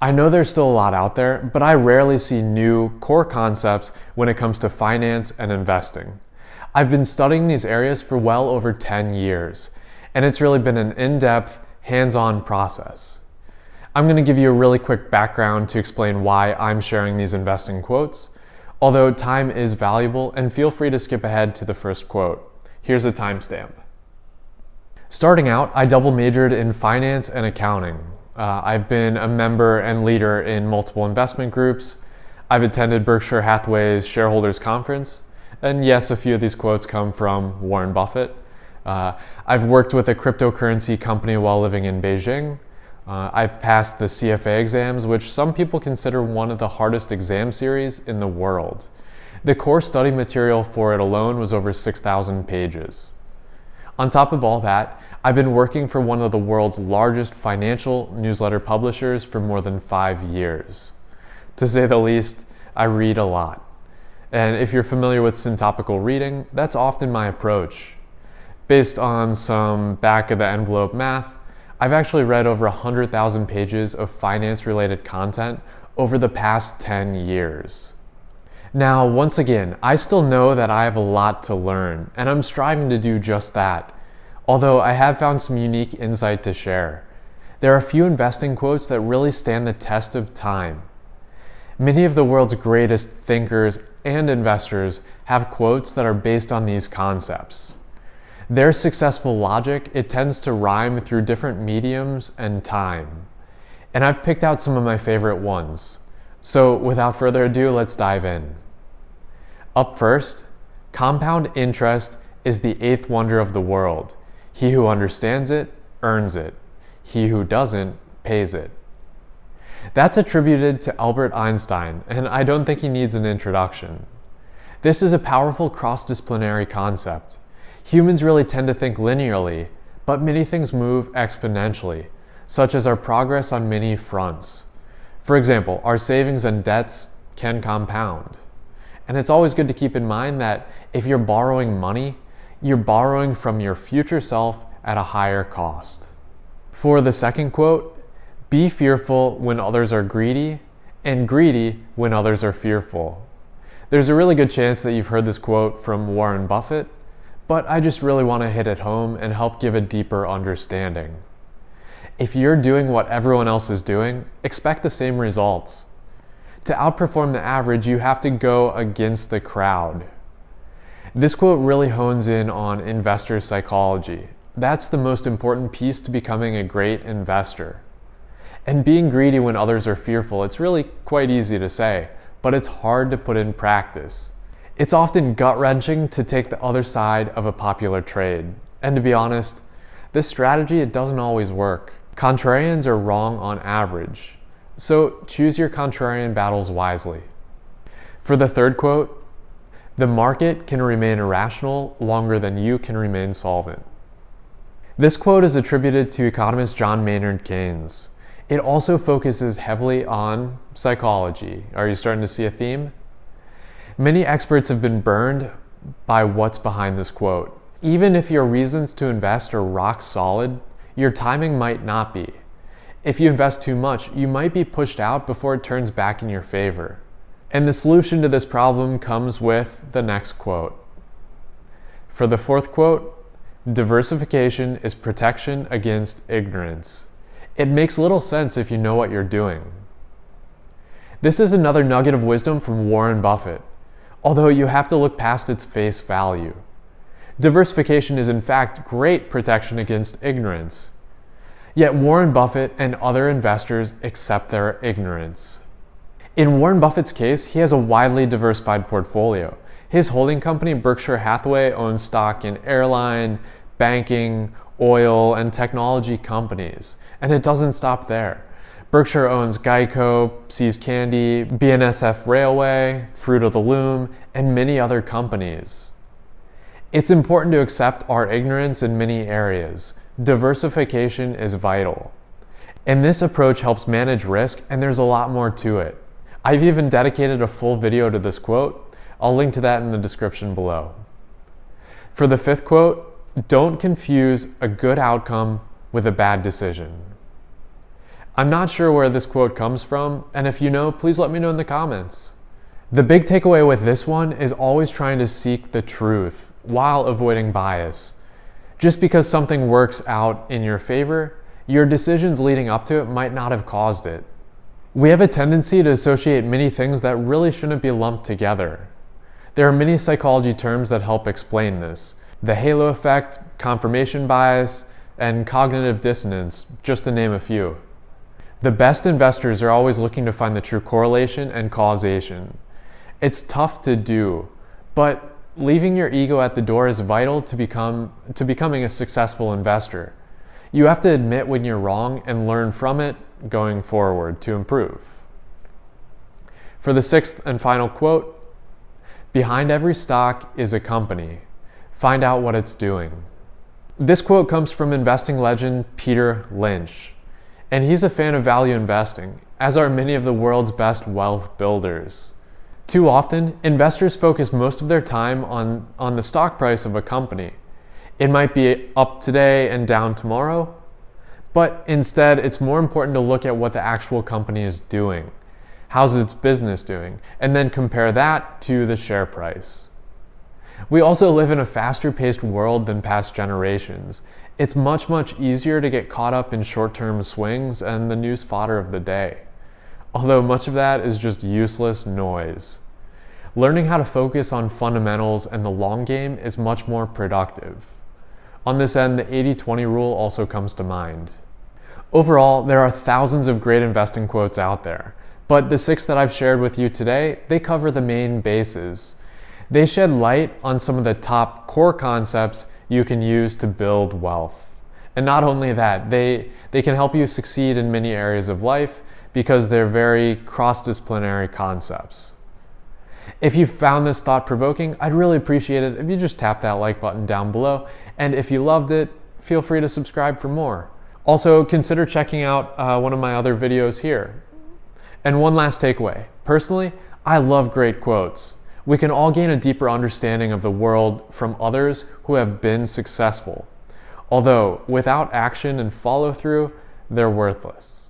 I know there's still a lot out there, but I rarely see new core concepts when it comes to finance and investing. I've been studying these areas for well over 10 years, and it's really been an in-depth, hands-on process. I'm going to give you a really quick background to explain why I'm sharing these investing quotes, although time is valuable, and feel free to skip ahead to the first quote. Here's a timestamp. Starting out, I double majored in finance and accounting. I've been a member and leader in multiple investment groups. I've attended Berkshire Hathaway's shareholders conference. And yes, a few of these quotes come from Warren Buffett. I've worked with a cryptocurrency company while living in Beijing. I've passed the CFA exams, which some people consider one of the hardest exam series in the world. The core study material for it alone was over 6,000 pages. On top of all that, I've been working for one of the world's largest financial newsletter publishers for more than 5 years. To say the least, I read a lot. And if you're familiar with syntopical reading, that's often my approach. Based on some back-of-the-envelope math, I've actually read over 100,000 pages of finance-related content over the past 10 years. Now, once again, I still know that I have a lot to learn, and I'm striving to do just that, although I have found some unique insight to share. There are a few investing quotes that really stand the test of time. Many of the world's greatest thinkers and investors have quotes that are based on these concepts. Their successful logic, it tends to rhyme through different mediums and time. And I've picked out some of my favorite ones. So without further ado, let's dive in. Up first, compound interest is the eighth wonder of the world. He who understands it, earns it. He who doesn't, pays it. That's attributed to Albert Einstein, and I don't think he needs an introduction. This is a powerful cross-disciplinary concept. Humans really tend to think linearly, but many things move exponentially, such as our progress on many fronts. For example, our savings and debts can compound. And it's always good to keep in mind that if you're borrowing money, you're borrowing from your future self at a higher cost. For the second quote, be fearful when others are greedy, and greedy when others are fearful. There's a really good chance that you've heard this quote from Warren Buffett, but I just really want to hit it home and help give a deeper understanding. If you're doing what everyone else is doing, expect the same results. To outperform the average, you have to go against the crowd. This quote really hones in on investor psychology. That's the most important piece to becoming a great investor. And being greedy when others are fearful, it's really quite easy to say, but it's hard to put in practice. It's often gut-wrenching to take the other side of a popular trade. And to be honest, this strategy, it doesn't always work. Contrarians are wrong on average. So choose your contrarian battles wisely. For the third quote, the market can remain irrational longer than you can remain solvent. This quote is attributed to economist John Maynard Keynes. It also focuses heavily on psychology. Are you starting to see a theme? Many experts have been burned by what's behind this quote. Even if your reasons to invest are rock solid, your timing might not be. If you invest too much, you might be pushed out before it turns back in your favor. And the solution to this problem comes with the next quote. For the fourth quote, diversification is protection against ignorance. It makes little sense if you know what you're doing. This is another nugget of wisdom from Warren Buffett, although you have to look past its face value. Diversification is in fact great protection against ignorance. Yet Warren Buffett and other investors accept their ignorance. In Warren Buffett's case, he has a widely diversified portfolio. His holding company, Berkshire Hathaway, owns stock in airline, banking, oil, and technology companies. And it doesn't stop there. Berkshire owns Geico, See's Candy, BNSF Railway, Fruit of the Loom, and many other companies. It's important to accept our ignorance in many areas. Diversification is vital. And this approach helps manage risk, and there's a lot more to it. I've even dedicated a full video to this quote. I'll link to that in the description below. For the fifth quote, don't confuse a good outcome with a bad decision. I'm not sure where this quote comes from, and if you know, please let me know in the comments. The big takeaway with this one is always trying to seek the truth while avoiding bias. Just because something works out in your favor, your decisions leading up to it might not have caused it. We have a tendency to associate many things that really shouldn't be lumped together. There are many psychology terms that help explain this. The halo effect, confirmation bias, and cognitive dissonance, just to name a few. The best investors are always looking to find the true correlation and causation. It's tough to do, but leaving your ego at the door is vital to becoming a successful investor. You have to admit when you're wrong and learn from it going forward to improve. For the sixth and final quote, behind every stock is a company. Find out what it's doing. This quote comes from investing legend Peter Lynch, and he's a fan of value investing, as are many of the world's best wealth builders. Too often, investors focus most of their time on the stock price of a company. It might be up today and down tomorrow, but instead it's more important to look at what the actual company is doing. How's its business doing? And then compare that to the share price. We also live in a faster-paced world than past generations. It's much easier to get caught up in short-term swings and the news fodder of the day, although much of that is just useless noise. Learning how to focus on fundamentals and the long game is much more productive. On this end, the 80-20 rule also comes to mind. Overall, there are thousands of great investing quotes out there, but the 6 that I've shared with you today, they cover the main bases. They shed light on some of the top core concepts you can use to build wealth. And not only that, they can help you succeed in many areas of life because they're very cross-disciplinary concepts. If you found this thought-provoking, I'd really appreciate it if you just tap that like button down below. And if you loved it, feel free to subscribe for more. Also, consider checking out one of my other videos here. And one last takeaway. Personally, I love great quotes. We can all gain a deeper understanding of the world from others who have been successful. Although, without action and follow-through, they're worthless.